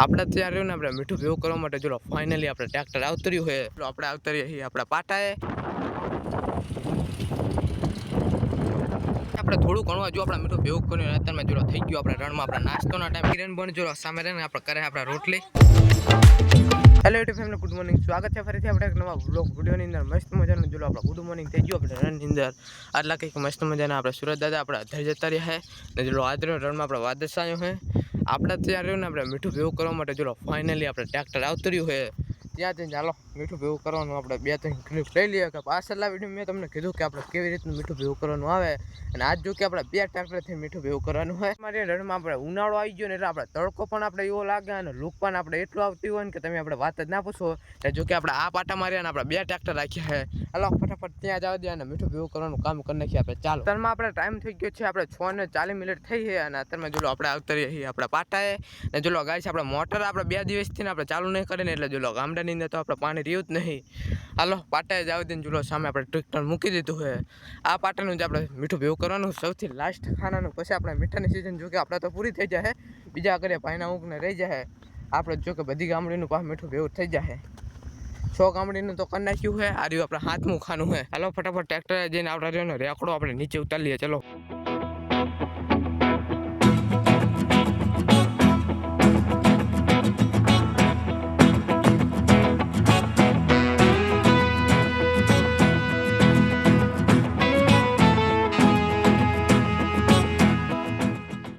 આપણે ત્યાં રહ્યું ને આપણે મીઠું ભેગું કરવા માટે ચલો ફાઇનલી આપણે ટ્રેક્ટર આવતર્યું છે. ચલો આપણે આવતરીએ છીએ આપણા પાટાએ. આપણે થોડું ઘણું હજુ આપણે મીઠું ભેગું કર્યું અત્યારમાં ચલો થઈ ગયું આપણે રણમાં આપણે નાસ્તોના ટાઈમ કિરણ બન ચલો સામે રહીને આપણે કરે આપણા રોટલી. Hello YouTube family, good morning. સ્વાગત છે ફરીથી આપણે એક નવા વ્લોગ વિડીયોની અંદર. મસ્ત મજાનું ચલો આપણે ગુડ મોર્નિંગ થઈ ગયું આપણે રણની અંદર. આટલા કંઈક મસ્ત મજાના આપણે સુરત દાદા આપણે અધર જતા રહ્યા છે ને ચલો આજનો રણમાં આપણે વાદસ આવ્યો છે. આપણે ત્યાં રહ્યું ને આપણે મીઠું ભેગું કરવા માટે ચલો ફાઇનલી આપણે ટ્રેક્ટર આવતર્યું છે. ત્યાં જઈને ચાલો મીઠું ભેગું કરવાનું આપણે 2-3 ક્લિપ લઈ લઈએ કે પાછળના વિડીયો મેં તમને કીધું કે આપણે કેવી રીતનું મીઠું ભેગું કરવાનું આવે. અને આજ જો કે આપણે 2 ટ્રેક્ટરથી મીઠું ભેગું કરવાનું હોય. અમારે રણમાં આપણે ઉનાળો આવી ગયો ને એટલે આપણે તડકો પણ આપણે એવો લાગે અને લુક પણ આપણે એટલું આવતી હોય ને કે તમે આપણે વાત જ ના પૂછો. એટલે જો કે આપણે આ પાટા માર્યા ને આપણે 2 ટ્રેક્ટર રાખ્યા છે. હાલો ફટાફટ ત્યાં જવા દે અને મીઠું ભેગું કરવાનું કામ કરી નાખીએ આપણે. ચાલો અત્યારમાં આપણે ટાઈમ થઈ ગયો છે આપણે 6:40 થઈ છે અને અત્યારમાં જો આપણે આવતરીએ છીએ આપણા પાટાએ. ને જો ગાઈસ આપણે મોટર આપણે 2 દિવસથી આપણે ચાલુ નહીં કરીને એટલે જો ગામડાની અંદર તો આપણે પાણી રહ્યું જ નહીં. હાલો પાટાએ જ આવી દઈને જો સામે આપણે ટ્રેક્ટર મૂકી દીધું છે. આ પાટાનું જ આપણે મીઠું ભેગું કરવાનું સૌથી લાસ્ટ ખાનાનું. પછી આપણે મીઠાની સિઝન જો કે આપણે તો પૂરી થઈ જાય, બીજા કરે પાણીના ઊંઘને રહી જાય. આપણે જો કે બધી ગામડીનું પાસે મીઠું ભેગું થઈ જાય. 6 ગામડીનું તો કરી નાખ્યું છે. આ રહ્યું આપણે 7મું ખાનું છે. હાલો ફટાફટ ટ્રેક્ટર જઈને આપણે રહ્યો ને રેકડો આપણે નીચે ઉતારીએ. ચલો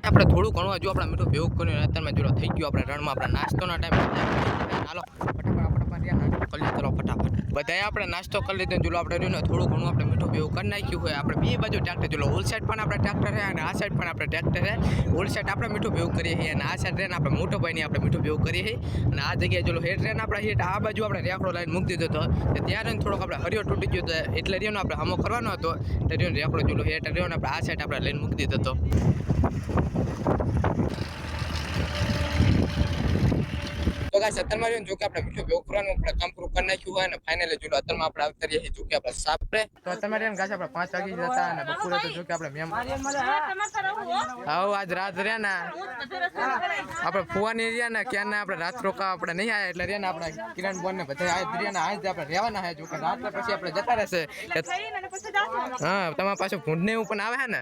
આપણે થોડું ઘણું હજુ આપણે મીઠું ભેગું કર્યું અત્યારમાં જો થઈ ગયું આપણે રણમાં આપણે નાસ્તોના ટાઈમ. હાલો ફટાફટ કરી ચલો ફટાફટ બધાએ આપણે નાસ્તો કરી લીધો. જો આપણે રહ્યું ને થોડું ઘણું આપણે મીઠું ભેગું કરી નાખ્યું હોય. આપણે બે બાજુ ટ્રેક્ટર જો ઓલ સાઈડ પણ આપણે ટ્રેક્ટર છે અને આ સાઈડ પણ આપણે ટ્રેક્ટર છે. ઓલ સાઈડ આપણે મીઠું ભેગું કરીએ છીએ અને આ સાઈડ રહીને આપણે મોટો ભાઈની આપણે મીઠું ભેગું કરીએ છીએ. અને આ જગ્યાએ જો હેઠ રહીને આપણે હેઠ આ બાજુ આપણે રેકડો લાઈન મૂકી દીધો હતો. ત્યાં રહીને થોડોક આપણે હરિયો તૂટી ગયો હતો એટલે રહ્યો ને આપણે હમો કરવાનો હતો. એટલે રહ્યો ને રેકડો જો હેઠ રહ્યો ને આપણે આ સાઈડ આપણે લાઈન મૂકી દીધો હતો. તો ગાઈસ અત્યારમાં જો કે આપણે મીઠું ભેગું કરવાનું આપણે કામ પૂરું કરી નાખ્યું હોય અને ફાઇનલી જો અત્યારમાં આપણે આવતરીએ છીએ જો કે આપણે સાપરે. તો અત્યારમાં ગાઈસ આપણે 5 વાગી જતા અને બપોરે તો જો કે આપણે મેમ આવ આજ રાત રહ્યા ને આપણે ફુવાની રહ્યા ને ક્યાં ના આપણે રાત રોકા આપણે નહીં આવ્યા એટલે રહ્યા ને આપણે કિરણ બોન ને બધા આજ રહ્યા ને આજ આપણે રહેવાના છે. જો કે રાત પછી આપણે જતા રહેશે. હા તમારા પાસે ભૂંડ ને એવું પણ આવે છે ને.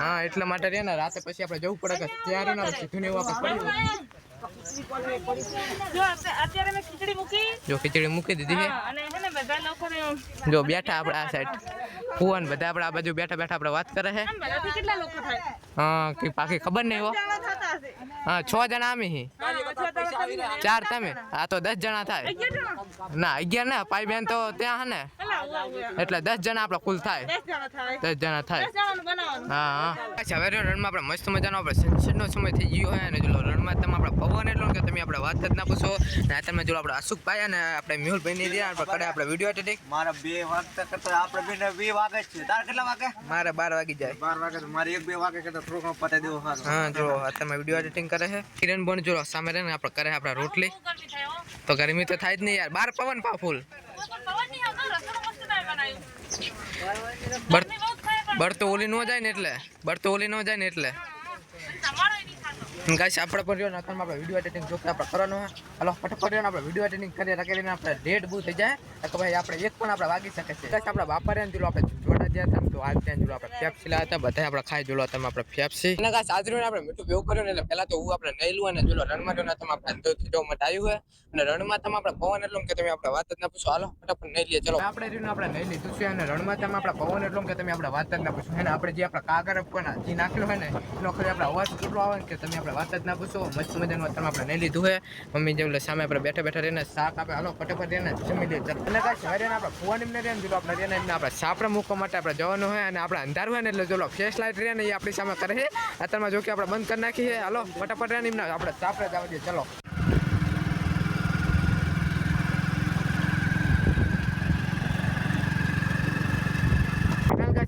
હા એટલા માટે રહ્યા ને રાતે પછી આપણે જવું પડે કે ત્યારે ને સીધું ને એવું આપણે પડ્યું. જો ખીચડી મૂકી દીધી છે જો બેઠા આપણે આ સાઈડ ફુવાન બધા આપણે આ બાજુ બેઠા બેઠા આપણે વાત કરે છે. હા કે બાકી ખબર નહીં હો. હા 6 જણા અમે હી 4 તમે આ તો 10 જણા થાય. ના 11 ના પાઈ બેન તો ત્યાં હે ને એટલે 10 જણા આપણે કુલ થાય. 10 જણા થાય. હા હા હવે રણમાં આપણે મસ્ત મજાનો આપણે સનસેટનો સમય થઈ ગયો હોય અને જો રણમાં તમે આપણે પવન એટલો કે તમે આપણે વાત જ ના પૂછો. ને તમે જો આપણે અશુકભાઈ અને આપણે મેહુલભાઈ ની રહ્યા આપણે કરે આપણે વિડીયો એડિટિંગ. મારા 2 વાગતા કરતા આપણે બેને 2 વાગે છે. તાર કેટલા વાગે? મારે 12 વાગી જાય. 12 વાગે તો મારે 1-2 વાગે કરતા થોડું ઘણું પતાઈ દેવું સારું. હા જો તમે વિડીયો એડિટિંગ કરે છે. કિરણ બોન જો સામે રહીને આપણે કરે આપણે રોટલી. તો ગરમી તો થાય જ નહીં યાર. 12 પવન પા ફૂલ બર તો ઓલી નો જાય ને એટલે ગાઈસ આપણે પણ રહ્યો ને આપણે વિડીયો એડિટિંગ જો કે આપણે કરવાનું હોય. હાલો ફટાફટ આપણે વિડીયો એડિટિંગ કરીએ રાખીને આપણે ડેટ બહુ થઈ જાય તો ભાઈ આપણે એક પણ આપણે વાગી શકે છે. ગાઈસ આપણે વાપરે ને આપણે જોડા ગયા હતા તો આજ ત્યાં જો આપણે ફેફસી લાવ્યા હતા બધા આપણે ખાઈ જોલો તમે આપણે ફેફસી. અને ગાઈસ આજ રહ્યો આપણે મીઠું ભેગું કર્યું ને એટલે પહેલા તો હું આપણે નહેલું અને જોલો રણમાં જો તમે આપણે અંદરથી જો મત આવ્યું હોય અને રણમાં તમે આપણે પવન એટલું કે તમે આપણે વાત જ ના પૂછો. હાલો ફટાફટ નહીં લઈએ. ચલો આપણે રહ્યું આપણે નહીં લીધું છે અને રણમાં તમે આપણે પવન એટલું કે તમે આપણે વાત જ ના પૂછો. અને આપણે જે આપણે કાગર પણ જે નાખેલો હોય ને એનો ખરી આપણે અવાજ કેટલો આવે કે તમે આપણે વાત જ ના પૂછો. મસ્ત મજાનું તમે આપણે નહીં લીધું હોય. મમ્મી જેવું સામે આપણે બેઠા બેઠા રહીને શાક આપણે હાલો ફટાફટ રહીને જમી લઈએ. અને કાંઈ સવારે આપણે ફુવાની ને રહીને જો આપણે રહીને એમને આપણે સાપરે મૂકવા માટે આપણે જવાનું હોય અને આપણે અંધાર હોય ને એટલે જો ફ્લેશ લાઇટ રહે ને એ આપણી સામે કરે છે. અત્યારમાં જો કે આપણે બંધ કરી નાખી છે. હાલો ફટાફટ રહીને એમને આપણે સાપરે જવા દઈએ. ચલો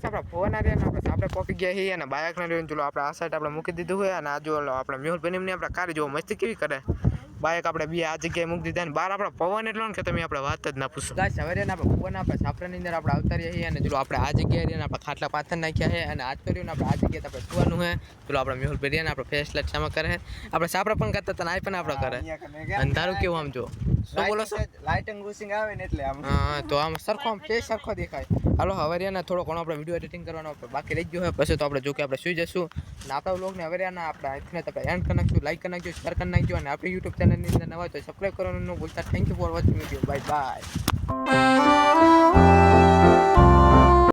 આપણે ફોન આ રહ્યા આપણે સાપરે પહોંચી ગયા છીએ અને બાઇકને લઈને ચલો આપણે આ સાઈડ આપણે મૂકી દીધું હોય અને આ જો આપણે મેહુલ બેનીમને આપણે કાર જો મસ્તી કેવી કરે બાઇક આપણે બે આ જગ્યાએ મૂકી દીધા ને બહાર આપણે પવન એટલો ને કે તમે આપણે વાત જ ના પૂછો ગાઈસ હવે રહ્યા ને આપણે પવન આપણે સાપરાની અંદર આપણે આવતા રહીએ છીએ અને ચલો આપણે આ જગ્યાએ રહ્યા ને આપણે ખાટલા પાથર નાખ્યા છે અને આજ તો રહ્યું ને આપણે આ જગ્યાએ આપણે સુવાનું છે ચલો આપણે મેહુલ ભાઈ રહ્યા ને આપણે ફેસ લાઈટ સામે કરે આપણે સાપરા પણ કરતા હતા ને આ પણ આપણે કરે અને તારું કેવું આમ જો શું બોલો છો લાઇટિંગ રૂસિંગ આવે ને એટલે આમ હા તો આમ સરખો આમ ફેસ સરખો દેખાય હાલો હવે રહ્યા ને થોડો ઘણો આપણે વિડીયો એડિટિંગ કરવાનો બાકી રહી ગયો હોય પછી તો આપણે જો કે આપણે સુઈ જશું અને આપણા વ્લોગને હવે રહ્યા ને આપણે અહીંથી આપણે એન્ડ કરી નાખશું લાઈક કરી નાખજો શેર કરી નાખજો અને આપણી યુટ્યુબ ચેનલની અંદર નવા હોય તો સબસ્ક્રાઈબ કરવાનું ન ભૂલતા thank you for watching video bye bye